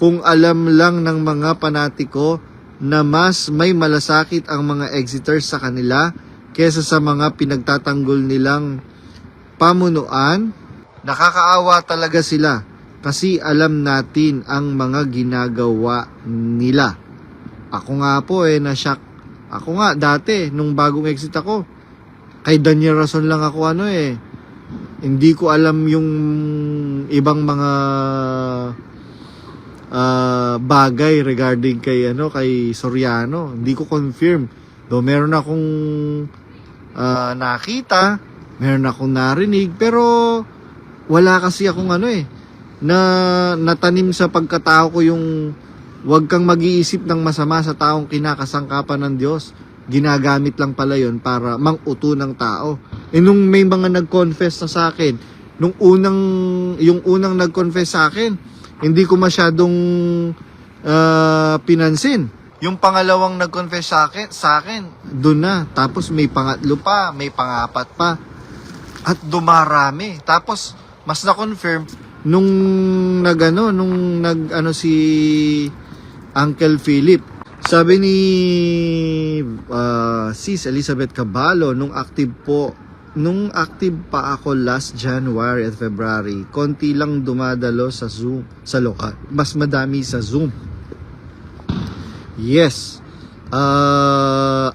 Kung alam lang ng mga panatiko na mas may malasakit ang mga Exeters sa kanila kesa sa mga pinagtatanggol nilang pamunuan, nakakaawa talaga sila kasi alam natin ang mga ginagawa nila. Ako nga po na-shock. Ako nga dati, nung bagong exit ako, kay Daniel Rason lang ako hindi ko alam yung ibang mga bagay regarding kay Soriano. Hindi ko confirm. Though meron akong nakita, meron akong narinig, pero wala kasi akong na natanim sa pagkatao ko yung huwag kang mag-iisip ng masama sa taong kinakasangkapan ng Diyos. Ginagamit lang pala yon para mang-uto ng tao. Nung may mga nag-confess na sa akin, yung unang nag-confess sa akin, hindi ko masyadong pinansin. Yung pangalawang nag-confess sa akin, doon na. Tapos may pangatlo pa, may pangapat pa. At dumarami. Tapos, mas na-confirm, nung si Uncle Philip. Sabi ni Sis Elizabeth Caballo, nung active pa ako last January at February, konti lang dumadalo sa Zoom, sa lokal. Mas madami sa Zoom. Yes.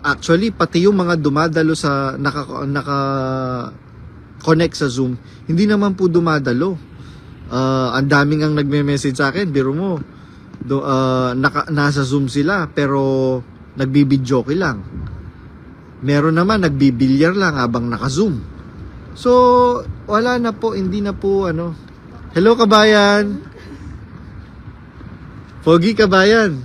Actually, pati yung mga dumadalo sa naka-connect sa Zoom, hindi naman po dumadalo. Ang daming ang nagme-message sa akin, biro mo, nasa Zoom sila, pero nagbibidyoke lang. Meron naman, nagbibilyar lang habang naka-Zoom. So, wala na po, hindi na po, Hello, kabayan! Pogi, kabayan!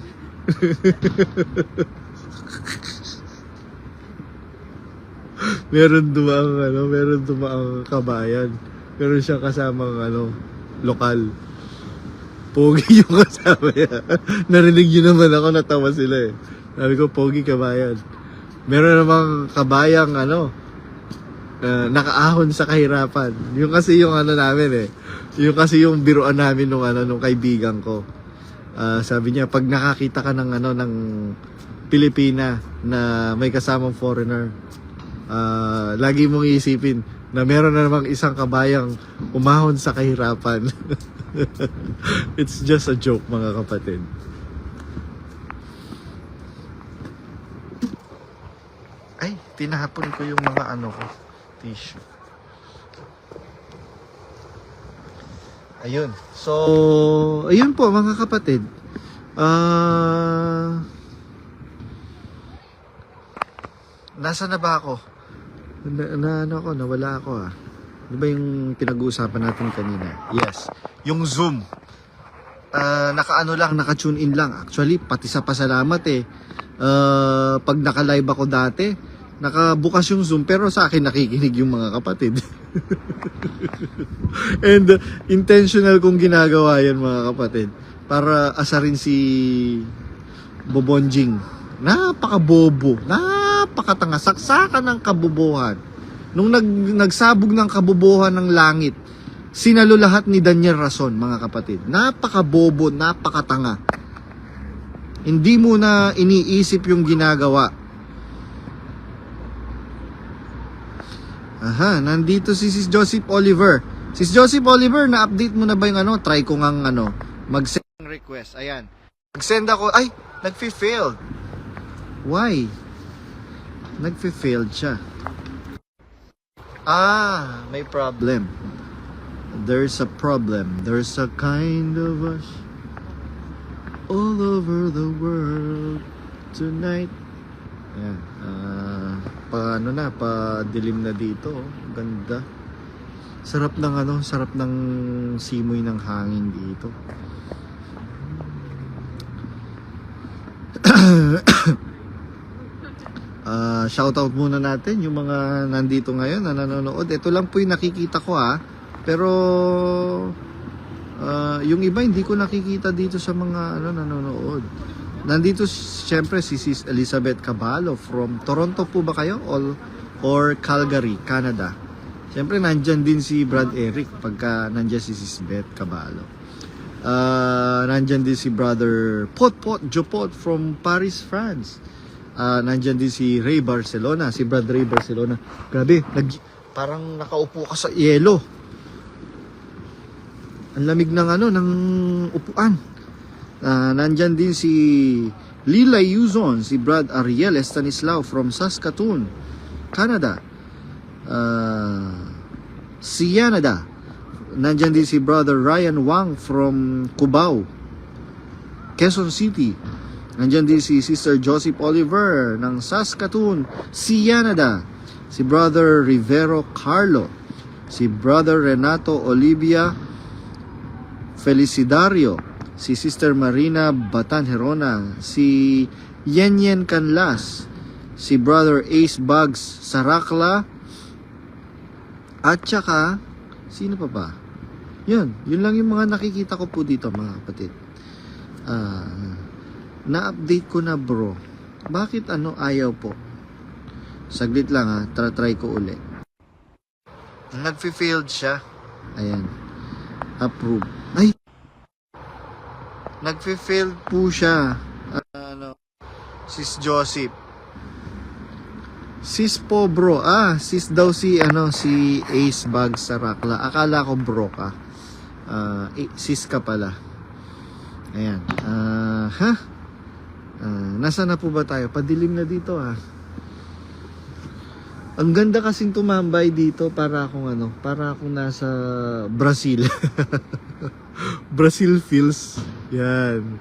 meron dumaang kabayan. Meron siyang kasamang, lokal. Pogi yung kasama niya. Narinig yun naman ako, natawa sila Sabi ko, pogi kabayan. Meron namang kabayang, nakaahon sa kahirapan. Yung kasi yung namin Yung kasi yung biruan namin nung kaibigan ko. Sabi niya, pag nakakita ka ng Pilipina na may kasamang foreigner, lagi mong iisipin na meron na namang isang kabayang umahon sa kahirapan. It's just a joke, mga kapatid. Ay, tinahapon ko yung mga tissue. Ayun. So, ayun po mga kapatid. Nasa na ba ako? Nawala ako Ano ba yung pinag-uusapan natin kanina? Yes, yung Zoom. Naka-tune in lang. Actually, pati sa pasalamat pag naka-live ako dati, nakabukas yung Zoom, pero sa akin nakikinig yung mga kapatid. And intentional kong ginagawa yan, mga kapatid, para asarin si Bobonjing. Napakabobo, napakatanga, saksakan ng kabobohan. Nung nagsabog ng kabobohan ng langit, sinalo lahat ni Daniel Rason, mga kapatid. Napakabobo, napakatanga. Hindi mo na iniisip yung ginagawa. Aha, nandito si Sis Joseph Oliver. Sis Joseph Oliver, na-update mo na ba yung try ko ngang mag-send request. Ayan. Nag-send ako, ay, nag-failed. Why? Nag-failed siya. May problem. There's a problem. There's a kind of us all over the world tonight. Ayan. Pa-dilim na dito. Ganda. Sarap ng simoy ng hangin dito. Shoutout muna natin yung mga nandito ngayon na nanonood. Ito lang po yung nakikita ko Pero yung iba hindi ko nakikita dito sa mga nanonood. Nandito siyempre si Sis Elizabeth Caballo from Toronto po ba kayo? Or Calgary, Canada. Siyempre nandyan din si Brad Eric pagka nandyan si Sis Beth Caballo. Nandyan din si Brother Jopot from Paris, France. Nandyan din si Ray Barcelona, si Brother Ray Barcelona. Grabe, parang nakaupo ka sa yelo. Ang lamig ng ng upuan. Nandyan din si Lila Yuzon, si Brad Ariel Estanislao from Saskatoon, Canada. Si Canada. Nandyan din si Brother Ryan Wang from Cubao, Quezon City. Nandyan din si Sister Joseph Oliver ng Saskatoon, si Canada. Si Brother Rivero Carlo, si Brother Renato Olivia Felicidario, si Sister Marina Batanherona, si Yenyen Canlas, si Brother Ace Bugs Sarakla, at saka sino pa ba? Yun lang yung mga nakikita ko po dito, mga kapatid. Na-update ko na, bro. Bakit ayaw po? Saglit lang try ko uli. Nag-failed siya. Ayan. Approve. Ay! Nag-failed po siya. Sis Joseph. Sis po, bro. Sis daw si Ace Bag Sarakla. Akala ko bro ka. Sis ka pala. Ayan. Nasa na po ba tayo? Padilim na dito Ang ganda kasing tumambay dito para akong nasa Brazil. Brazil feels. Yan.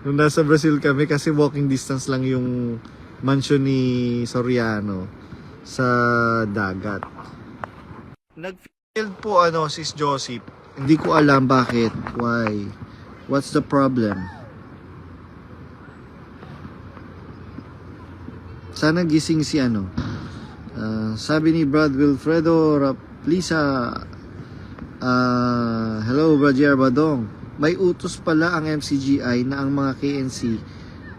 Nung nasa Brazil kami kasi walking distance lang yung mansion ni Soriano sa dagat. Nag-failed po Sis Joseph. Hindi ko alam bakit. Why? What's the problem? Sana gising si sabi ni Brad Wilfredo Raplisa, hello Brad Badong, may utos pala ang MCGI na ang mga KNC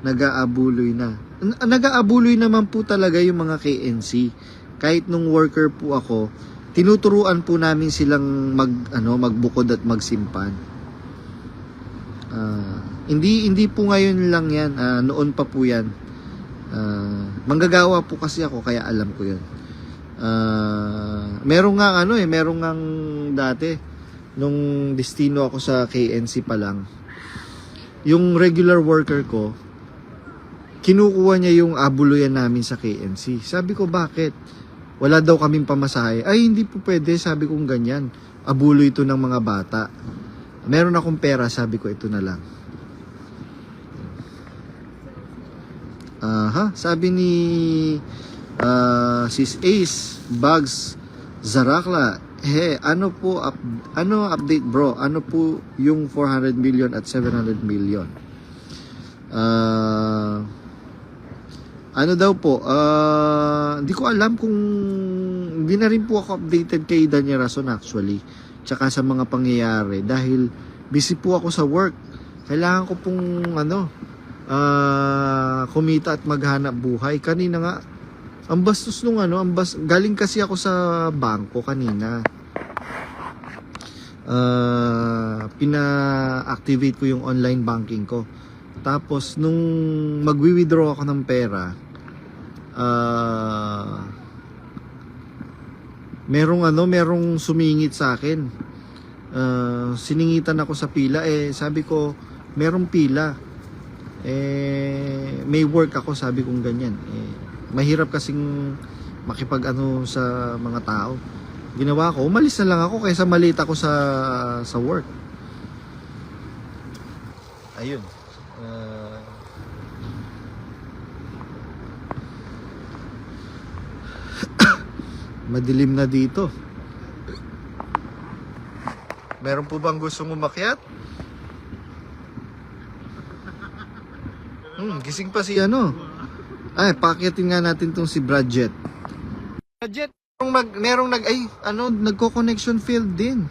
nag-aabuloy na. Nag-aabuloy naman po talaga yung mga KNC. Kahit nung worker po ako, tinuturuan po namin silang magbukod at magsimpan. Hindi po ngayon lang yan, noon pa po yan. Manggagawa po kasi ako kaya alam ko yun. Merong nga dati nung destino ako sa KNC pa lang, yung regular worker ko kinukuha niya yung abuluyan namin sa KNC. Sabi ko, bakit? Wala daw kaming pamasahe. Ay, hindi po pwede, sabi kong ganyan. Abulo ito ng mga bata. Meron akong pera, sabi ko, ito na lang. Sabi ni Sis Ace Bugs Zarakla, update bro? Ano po yung 400 million at 700 million? Ano daw po? Hindi ko alam kung hindi na rin po ako updated kay Daniel Rason actually. Tsaka sa mga pangyayari dahil busy po ako sa work. Kailangan ko pong kumita at maghanap buhay. Kanina nga ang bastos nung galing kasi ako sa bangko kanina. Pina-activate ko yung online banking ko. Tapos nung magwi-withdraw ako ng pera, merong sumingit sa akin. Siningitan ako sa pila, sabi ko, merong pila. May work ako, sabi kong ganyan. Mahirap kasing makipag sa mga tao. Ginawa ko, umalis na lang ako kaysa malita ako sa work. Ayun. Madilim na dito. Meron po bang gustong umakyat? Gising pa si Ay, pakyatin nga natin tong si Bradjet. Bradjet, nagko-connection failed din.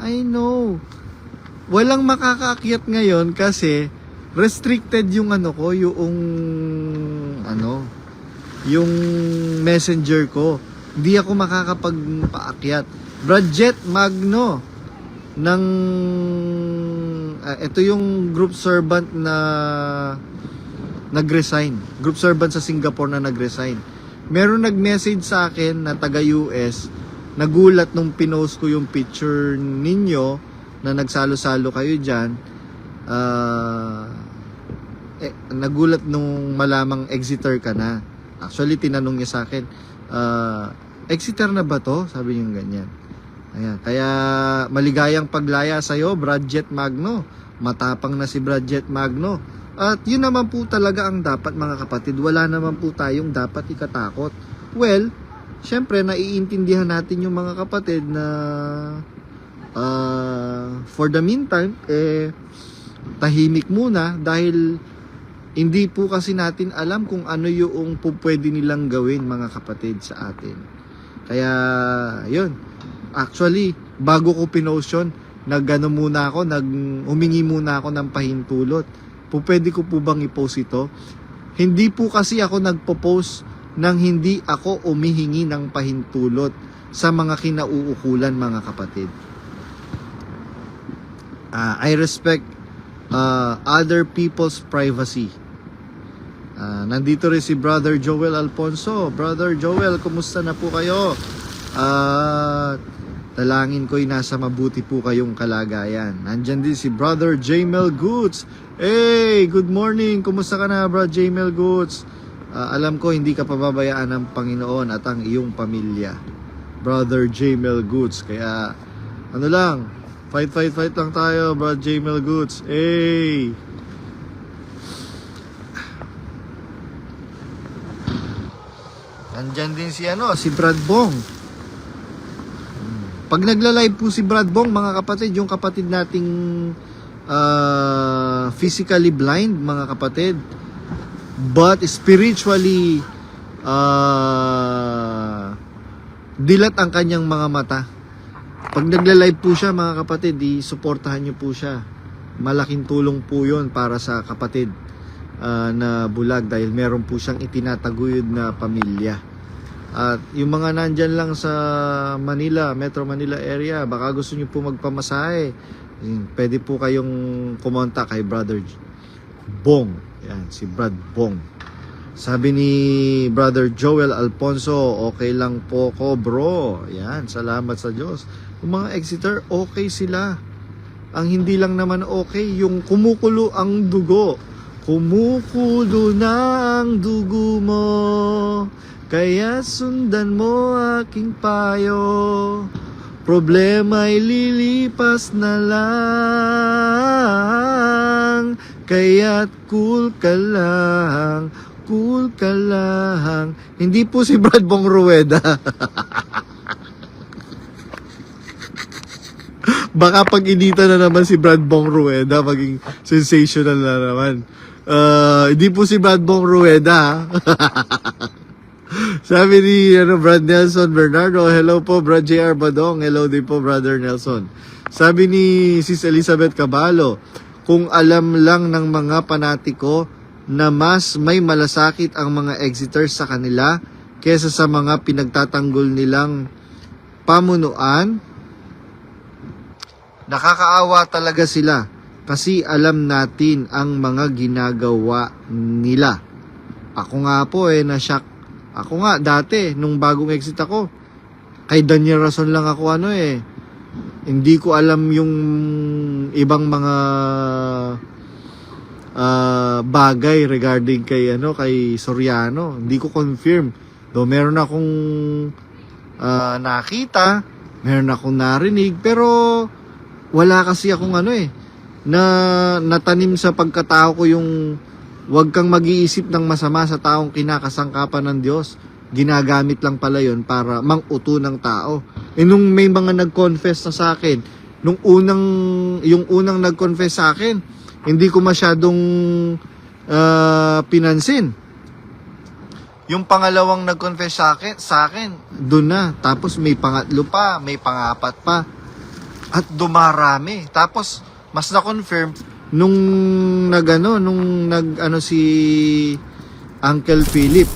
I know. Walang makakaakyat ngayon kasi restricted yung yung messenger ko. Hindi ako makakapagpaakyat Bradjet Magno ng ito yung group servant na nag-resign. Group servant sa Singapore na nag-resign. Meron nag-message sa akin na taga-US, nagulat nung pinost ko yung picture ninyo na nagsalo-salo kayo dyan. Nagulat nung malamang Exeter ka na. Actually, tinanong niya sa akin, Exeter na ba to? Sabi niya ganyan. Ayan. Kaya maligayang paglaya sa'yo, Bradjet Magno. Matapang na si Bradjet Magno. At yun naman po talaga ang dapat, mga kapatid. Wala naman po tayong dapat ikatakot. Well, syempre, naiintindihan natin yung mga kapatid na for the meantime, tahimik muna dahil hindi po kasi natin alam kung ano yung pwede nilang gawin, mga kapatid, sa atin. Kaya, yun. Actually, bago ko pinost yun, humingi muna ako ng pahintulot. Pwede ko po bang i-post ito? Hindi po kasi ako nagpo-post nang hindi ako umihingi ng pahintulot sa mga kinauukulan, mga kapatid. I respect other people's privacy. Nandito rin si Brother Joel Alfonso. Brother Joel, kumusta na po kayo? Dalangin ko'y nasa mabuti po kayong kalagayan. Nandyan din si Brother Jamel Goods. Hey, good morning. Kumusta ka na, Brother Jamel Goods? Alam ko hindi ka pababayaan ng Panginoon at ang iyong pamilya. Brother Jamel Goods. Kaya, ano lang, fight lang tayo, Brother Jamel Goods. Hey! Nandyan din si Brad Bong. Pag nagla-live po si Brad Bong, mga kapatid, yung kapatid nating physically blind, mga kapatid, but spiritually dilat ang kanyang mga mata. Pag nagla-live po siya, mga kapatid, i-suportahan niyo po siya. Malaking tulong po yun para sa kapatid na bulag dahil meron po siyang itinataguyod na pamilya. At yung mga nandyan lang sa Manila, Metro Manila area, baka gusto nyo po magpamasahe, pwede po kayong kumonta kay Brother Bong. Yan, si Brad Bong. Sabi ni Brother Joel Alfonso, okay lang po ko, bro. Yan, salamat sa Diyos. Yung mga Exeter, okay sila. Ang hindi lang naman okay, yung kumukulo ang dugo. Kumukulo na ang dugo mo, kaya sundan mo aking payo. Problema'y lilipas na lang, kaya't cool ka lang, cool ka lang. Hindi po si Brad Bong Rueda. Baka pag-inita na naman si Brad Bong Rueda, maging sensational na naman. Hindi po si Brad Bong Rueda. Sabi ni Brad Nelson Bernardo, hello po Brad JR Badong, hello din po Brother Nelson. Sabi ni Sis Elizabeth Caballo, kung alam lang ng mga panatiko na mas may malasakit ang mga Exeter sa kanila kesa sa mga pinagtatanggol nilang pamunuan, nakakaawa talaga sila kasi alam natin ang mga ginagawa nila. Ako nga po na-shock. Ako nga, dati, nung bagong exit ako, kay Daniel Rason lang ako hindi ko alam yung ibang mga bagay regarding kay Soriano. Hindi ko confirm. Though meron akong nakita, meron akong narinig, pero wala kasi akong na natanim sa pagkatao ko yung huwag kang mag-iisip ng masama sa taong kinakasangkapan ng Diyos. Ginagamit lang pala yun para mang-uto ng tao. Nung may mga nag-confess na sa akin, yung unang nag-confess sa akin, hindi ko masyadong pinansin. Yung pangalawang nag-confess sa akin, doon na. Tapos may pangatlo pa, may pangapat pa. At dumarami. Tapos, mas na-confirm, nung si Uncle Philip,